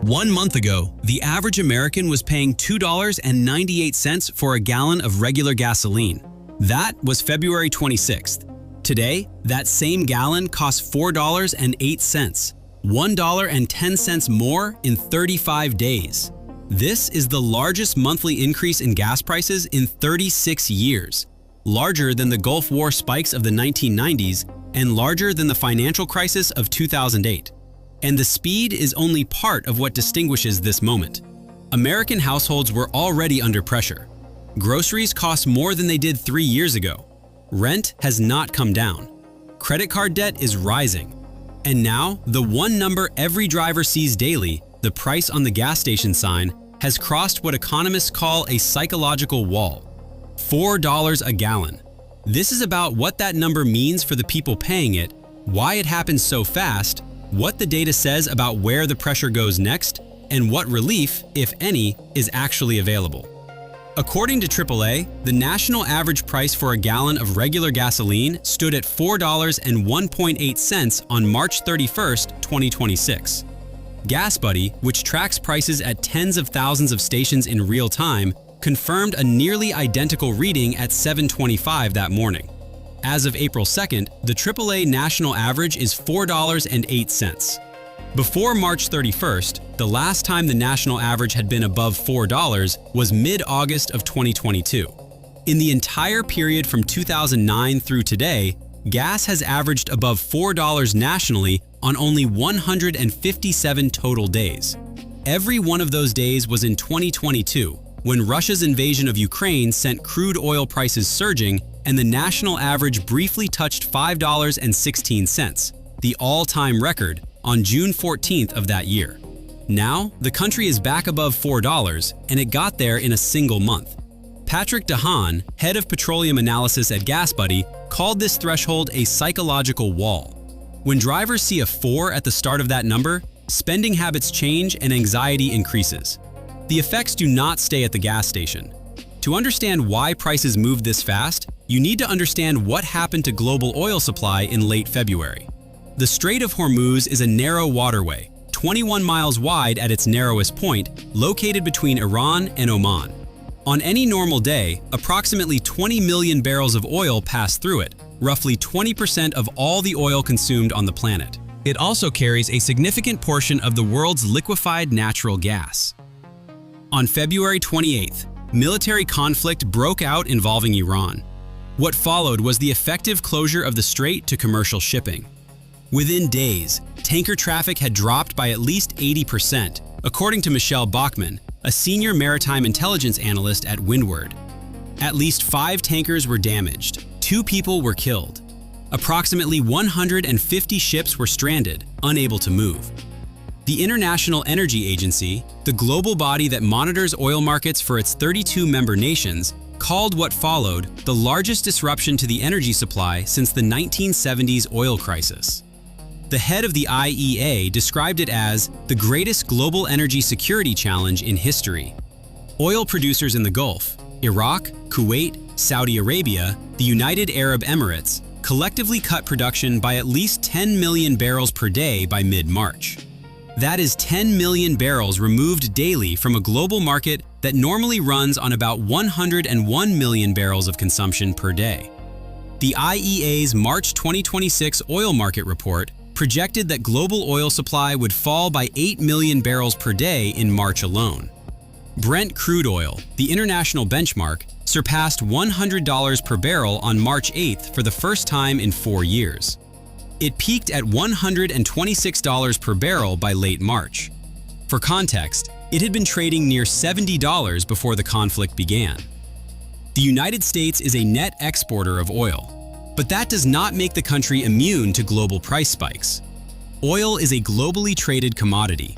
1 month ago, the average American was paying $2.98 for a gallon of regular gasoline. That was February 26th. Today, that same gallon costs $4.08, $1.10 more in 35 days. This is the largest monthly increase in gas prices in 36 years, larger than the Gulf War spikes of the 1990s and larger than the financial crisis of 2008. And the speed is only part of what distinguishes this moment. American households were already under pressure. Groceries cost more than they did 3 years ago. Rent has not come down. Credit card debt is rising. And now, the one number every driver sees daily, the price on the gas station sign, has crossed what economists call a psychological wall: $4 a gallon. This is about what that number means for the people paying it, why it happens so fast, what the data says about where the pressure goes next, and what relief, if any, is actually available. According to AAA, the national average price for a gallon of regular gasoline stood at $4.01 on March 31st, 2026. GasBuddy, which tracks prices at tens of thousands of stations in real time, confirmed a nearly identical reading at 7:25 that morning. As of April 2nd, the AAA national average is $4.08. Before March 31st, the last time the national average had been above $4 was mid-August of 2022. In the entire period from 2009 through today, gas has averaged above $4 nationally on only 157 total days. Every one of those days was in 2022, when Russia's invasion of Ukraine sent crude oil prices surging and the national average briefly touched $5.16, the all-time record, on June 14th of that year. Now, the country is back above $4, and it got there in a single month. Patrick DeHaan, head of petroleum analysis at GasBuddy, called this threshold a psychological wall. When drivers see a 4 at the start of that number, spending habits change and anxiety increases. The effects do not stay at the gas station. To understand why prices moved this fast, you need to understand what happened to global oil supply in late February. The Strait of Hormuz is a narrow waterway, 21 miles wide at its narrowest point, located between Iran and Oman. On any normal day, approximately 20 million barrels of oil pass through it, roughly 20% of all the oil consumed on the planet. It also carries a significant portion of the world's liquefied natural gas. On February 28th, military conflict broke out involving Iran. What followed was the effective closure of the strait to commercial shipping. Within days, tanker traffic had dropped by at least 80%, according to Michelle Bachmann, a senior maritime intelligence analyst at Windward. At least 5 tankers were damaged, 2 people were killed. Approximately 150 ships were stranded, unable to move. The International Energy Agency, the global body that monitors oil markets for its 32 member nations, called what followed the largest disruption to the energy supply since the 1970s oil crisis. The head of the IEA described it as the greatest global energy security challenge in history. Oil producers in the Gulf, Iraq, Kuwait, Saudi Arabia, the United Arab Emirates, collectively cut production by at least 10 million barrels per day by mid-March. That is 10 million barrels removed daily from a global market that normally runs on about 101 million barrels of consumption per day. The IEA's March 2026 oil market report projected that global oil supply would fall by 8 million barrels per day in March alone. Brent crude oil, the international benchmark, surpassed $100 per barrel on March 8th for the first time in 4 years. It peaked at $126 per barrel by late March. For context, it had been trading near $70 before the conflict began. The United States is a net exporter of oil, but that does not make the country immune to global price spikes. Oil is a globally traded commodity.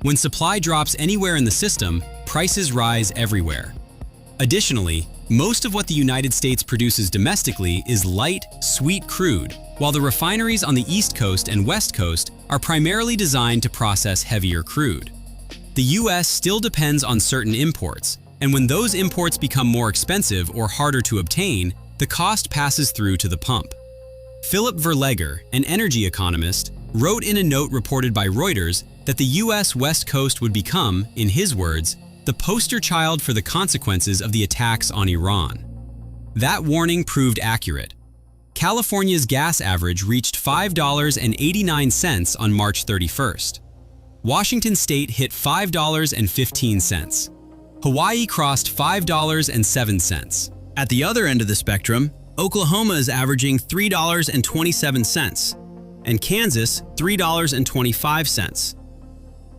When supply drops anywhere in the system, prices rise everywhere. Additionally, most of what the United States produces domestically is light, sweet crude, while the refineries on the East Coast and West Coast are primarily designed to process heavier crude. The US still depends on certain imports, and when those imports become more expensive or harder to obtain, the cost passes through to the pump. Philip Verleger, an energy economist, wrote in a note reported by Reuters that the U.S. West Coast would become, in his words, the poster child for the consequences of the attacks on Iran. That warning proved accurate. California's gas average reached $5.89 on March 31st. Washington State hit $5.15. Hawaii crossed $5.07. At the other end of the spectrum, Oklahoma is averaging $3.27, and Kansas $3.25.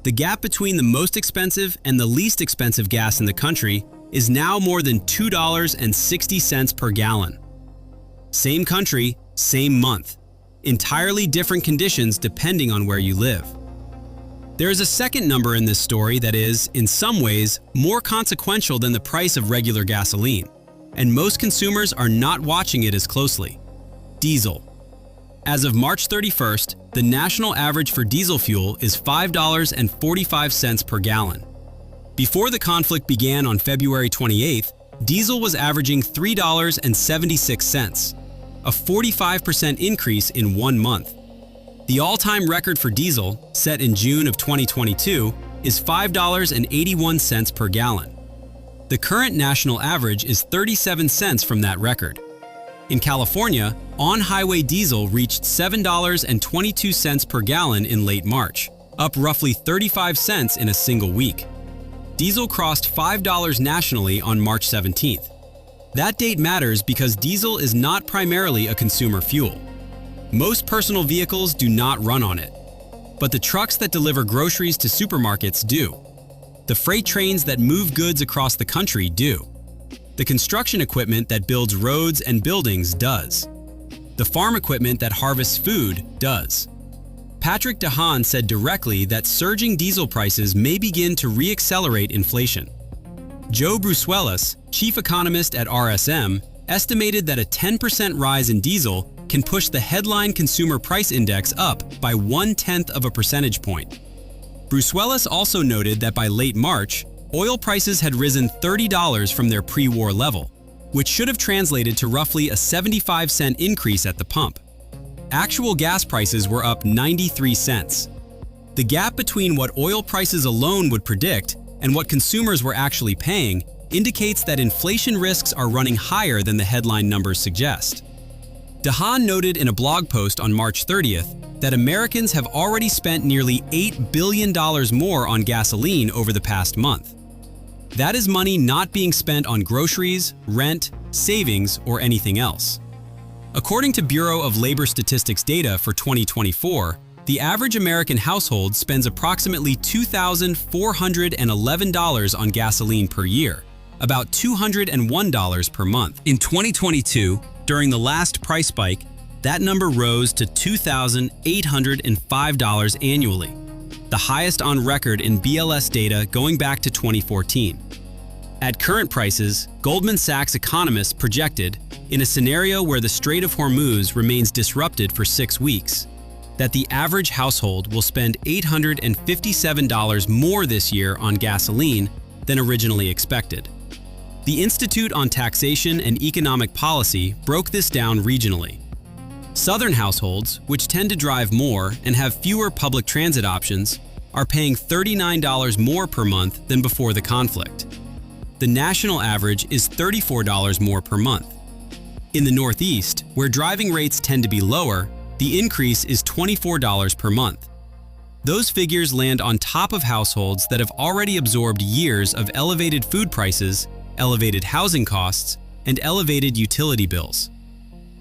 The gap between the most expensive and the least expensive gas in the country is now more than $2.60 per gallon. Same country, same month. Entirely different conditions depending on where you live. There is a second number in this story that is, in some ways, more consequential than the price of regular gasoline, and most consumers are not watching it as closely. Diesel. As of March 31st, the national average for diesel fuel is $5.45 per gallon. Before the conflict began on February 28th, diesel was averaging $3.76, a 45% increase in 1 month. The all-time record for diesel, set in June of 2022, is $5.81 per gallon. The current national average is 37 cents from that record. In California, on-highway diesel reached $7.22 per gallon in late March, up roughly 35 cents in a single week. Diesel crossed $5 nationally on March 17th. That date matters because diesel is not primarily a consumer fuel. Most personal vehicles do not run on it, but the trucks that deliver groceries to supermarkets do. The freight trains that move goods across the country do. The construction equipment that builds roads and buildings does. The farm equipment that harvests food does. Patrick DeHaan said directly that surging diesel prices may begin to re-accelerate inflation. Joe Brusuelas, chief economist at RSM, estimated that a 10% rise in diesel can push the headline consumer price index up by 1/10 of a percentage point. Brusuelas also noted that by late March, oil prices had risen $30 from their pre-war level, which should have translated to roughly a 75-cent increase at the pump. Actual gas prices were up 93 cents. The gap between what oil prices alone would predict and what consumers were actually paying indicates that inflation risks are running higher than the headline numbers suggest. DeHaan noted in a blog post on March 30th that Americans have already spent nearly $8 billion more on gasoline over the past month. That is money not being spent on groceries, rent, savings, or anything else. According to Bureau of Labor Statistics data for 2024, the average American household spends approximately $2,411 on gasoline per year, about $201 per month. In 2022, during the last price spike, that number rose to $2,805 annually, the highest on record in BLS data going back to 2014. At current prices, Goldman Sachs economists projected, in a scenario where the Strait of Hormuz remains disrupted for 6 weeks, that the average household will spend $857 more this year on gasoline than originally expected. The Institute on Taxation and Economic Policy broke this down regionally. Southern households, which tend to drive more and have fewer public transit options, are paying $39 more per month than before the conflict. The national average is $34 more per month. In the Northeast, where driving rates tend to be lower, the increase is $24 per month. Those figures land on top of households that have already absorbed years of elevated food prices, elevated housing costs, and elevated utility bills.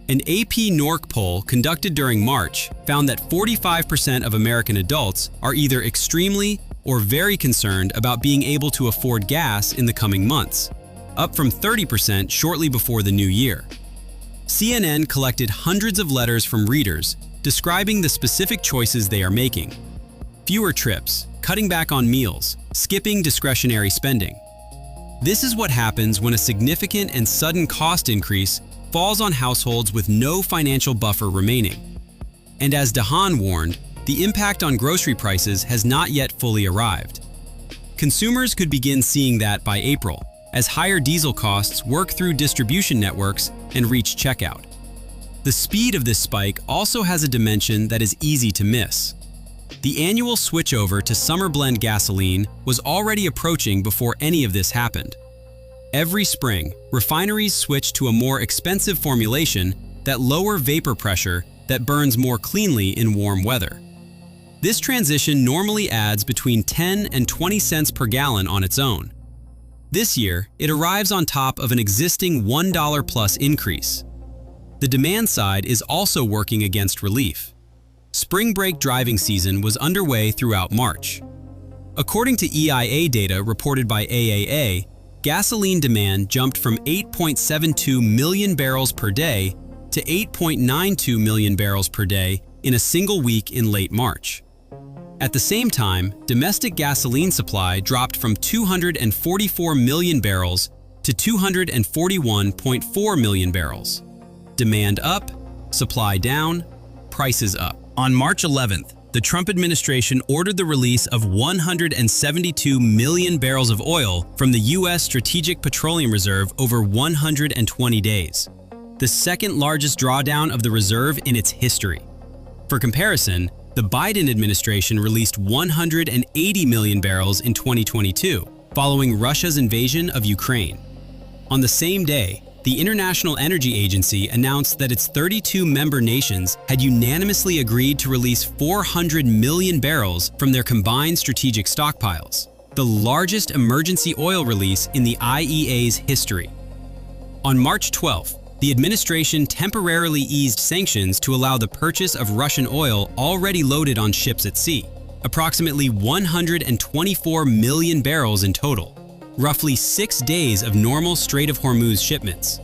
An AP NORC poll conducted during March found that 45% of American adults are either extremely or very concerned about being able to afford gas in the coming months, up from 30% shortly before the new year. CNN collected hundreds of letters from readers describing the specific choices they are making. Fewer trips, cutting back on meals, skipping discretionary spending. This is what happens when a significant and sudden cost increase falls on households with no financial buffer remaining. And as DeHaan warned, the impact on grocery prices has not yet fully arrived. Consumers could begin seeing that by April, as higher diesel costs work through distribution networks and reach checkout. The speed of this spike also has a dimension that is easy to miss. The annual switchover to summer blend gasoline was already approaching before any of this happened. Every spring, refineries switch to a more expensive formulation that lower vapor pressure that burns more cleanly in warm weather. This transition normally adds between 10 and 20 cents per gallon on its own. This year, it arrives on top of an existing $1 plus increase. The demand side is also working against relief. Spring break driving season was underway throughout March. According to EIA data reported by AAA, gasoline demand jumped from 8.72 million barrels per day to 8.92 million barrels per day in a single week in late March. At the same time, domestic gasoline supply dropped from 244 million barrels to 241.4 million barrels. Demand up, supply down, prices up. On March 11th, the Trump administration ordered the release of 172 million barrels of oil from the U.S. Strategic Petroleum Reserve over 120 days, the second largest drawdown of the reserve in its history. For comparison, the Biden administration released 180 million barrels in 2022, following Russia's invasion of Ukraine. On the same day, the International Energy Agency announced that its 32 member nations had unanimously agreed to release 400 million barrels from their combined strategic stockpiles, the largest emergency oil release in the IEA's history. On March 12th, the administration temporarily eased sanctions to allow the purchase of Russian oil already loaded on ships at sea, approximately 124 million barrels in total, roughly 6 days of normal Strait of Hormuz shipments.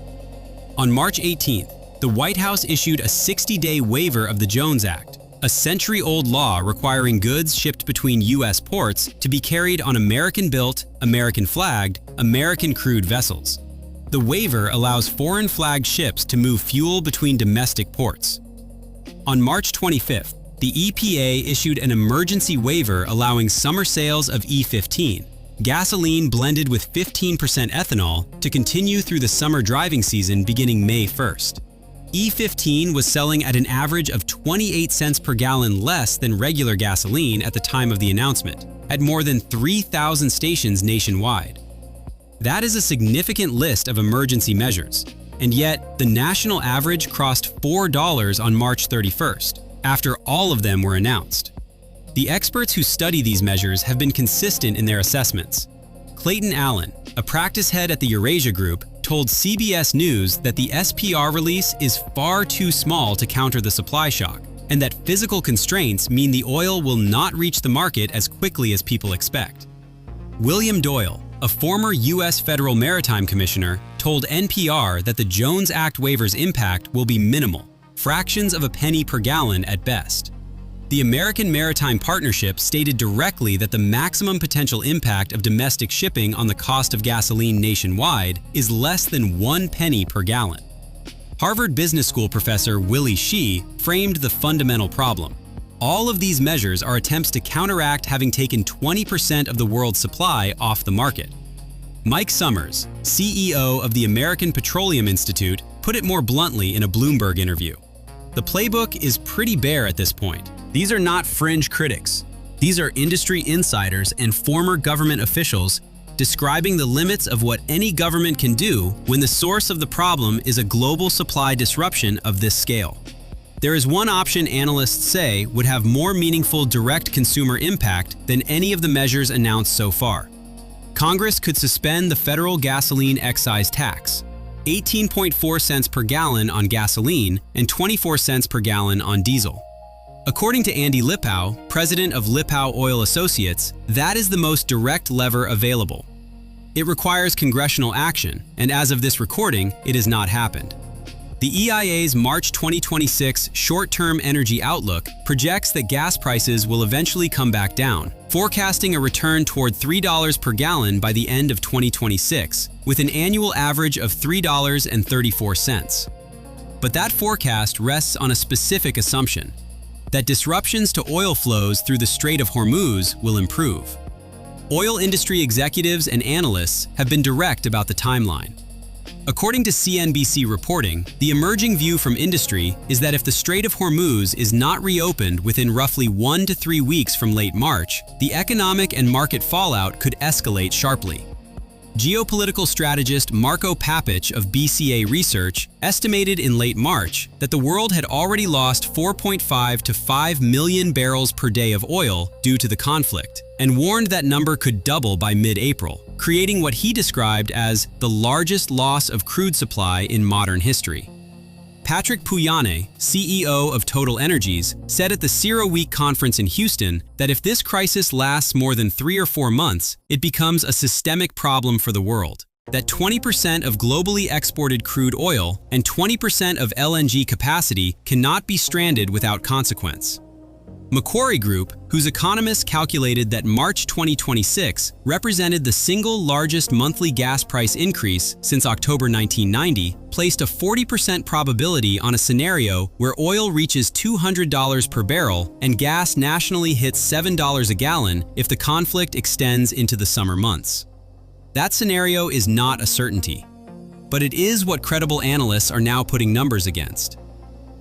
On March 18th, the White House issued a 60-day waiver of the Jones Act, a century-old law requiring goods shipped between U.S. ports to be carried on American-built, American-flagged, American-crewed vessels. The waiver allows foreign-flagged ships to move fuel between domestic ports. On March 25th, the EPA issued an emergency waiver allowing summer sales of E15, gasoline blended with 15% ethanol, to continue through the summer driving season beginning May 1st. E15 was selling at an average of 28 cents per gallon less than regular gasoline at the time of the announcement, at more than 3,000 stations nationwide. That is a significant list of emergency measures, and yet the national average crossed $4 on March 31st, after all of them were announced. The experts who study these measures have been consistent in their assessments. Clayton Allen, a practice head at the Eurasia Group, told CBS News that the SPR release is far too small to counter the supply shock, and that physical constraints mean the oil will not reach the market as quickly as people expect. William Doyle, a former U.S. Federal Maritime Commissioner, told NPR that the Jones Act waiver's impact will be minimal, fractions of a penny per gallon at best. The American Maritime Partnership stated directly that the maximum potential impact of domestic shipping on the cost of gasoline nationwide is less than 1 penny per gallon. Harvard Business School professor Willie Shih framed the fundamental problem. All of these measures are attempts to counteract having taken 20% of the world's supply off the market. Mike Summers, CEO of the American Petroleum Institute, put it more bluntly in a Bloomberg interview. The playbook is pretty bare at this point. These are not fringe critics. These are industry insiders and former government officials describing the limits of what any government can do when the source of the problem is a global supply disruption of this scale. There is one option analysts say would have more meaningful direct consumer impact than any of the measures announced so far. Congress could suspend the federal gasoline excise tax, 18.4 cents per gallon on gasoline and 24 cents per gallon on diesel. According to Andy Lipow, president of Lipow Oil Associates, that is the most direct lever available. It requires congressional action, and as of this recording, it has not happened. The EIA's March 2026 short-term energy outlook projects that gas prices will eventually come back down, forecasting a return toward $3 per gallon by the end of 2026, with an annual average of $3.34. But that forecast rests on a specific assumption: that disruptions to oil flows through the Strait of Hormuz will improve. Oil industry executives and analysts have been direct about the timeline. According to CNBC reporting, the emerging view from industry is that if the Strait of Hormuz is not reopened within roughly 1 to 3 weeks from late March, the economic and market fallout could escalate sharply. Geopolitical strategist Marco Papich of BCA Research estimated in late March that the world had already lost 4.5 to 5 million barrels per day of oil due to the conflict, and warned that number could double by mid-April, creating what he described as the largest loss of crude supply in modern history. Patrick Pouyanné, CEO of Total Energies, said at the CERAWeek conference in Houston that if this crisis lasts more than 3 or 4 months, it becomes a systemic problem for the world. That 20% of globally exported crude oil and 20% of LNG capacity cannot be stranded without consequence. Macquarie Group, whose economists calculated that March 2026 represented the single largest monthly gas price increase since October 1990, placed a 40% probability on a scenario where oil reaches $200 per barrel and gas nationally hits $7 a gallon if the conflict extends into the summer months. That scenario is not a certainty, but it is what credible analysts are now putting numbers against.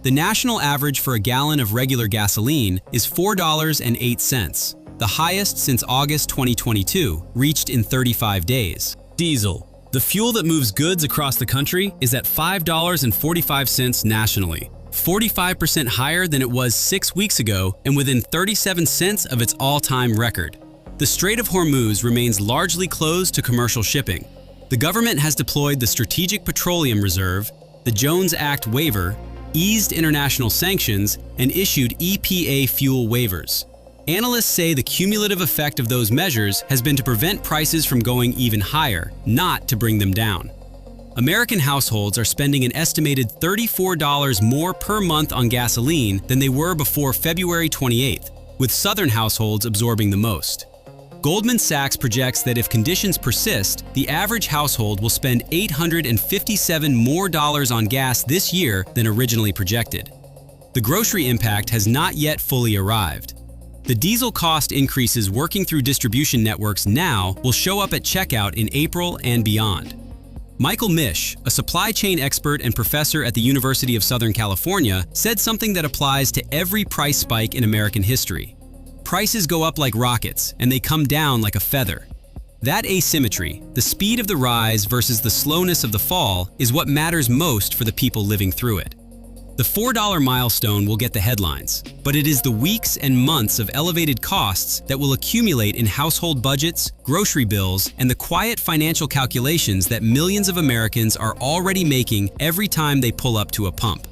The national average for a gallon of regular gasoline is $4.08, the highest since August 2022, reached in 35 days. Diesel, the fuel that moves goods across the country, is at $5.45 nationally, 45% higher than it was 6 weeks ago and within 37 cents of its all-time record. The Strait of Hormuz remains largely closed to commercial shipping. The government has deployed the Strategic Petroleum Reserve, the Jones Act waiver, eased international sanctions, and issued EPA fuel waivers. Analysts say the cumulative effect of those measures has been to prevent prices from going even higher, not to bring them down. American households are spending an estimated $34 more per month on gasoline than they were before February 28th, with Southern households absorbing the most. Goldman Sachs projects that if conditions persist, the average household will spend $857 more on gas this year than originally projected. The grocery impact has not yet fully arrived. The diesel cost increases working through distribution networks now will show up at checkout in April and beyond. Michael Misch, a supply chain expert and professor at the University of Southern California, said something that applies to every price spike in American history. Prices go up like rockets, and they come down like a feather. That asymmetry, the speed of the rise versus the slowness of the fall, is what matters most for the people living through it. The $4 milestone will get the headlines, but it is the weeks and months of elevated costs that will accumulate in household budgets, grocery bills, and the quiet financial calculations that millions of Americans are already making every time they pull up to a pump.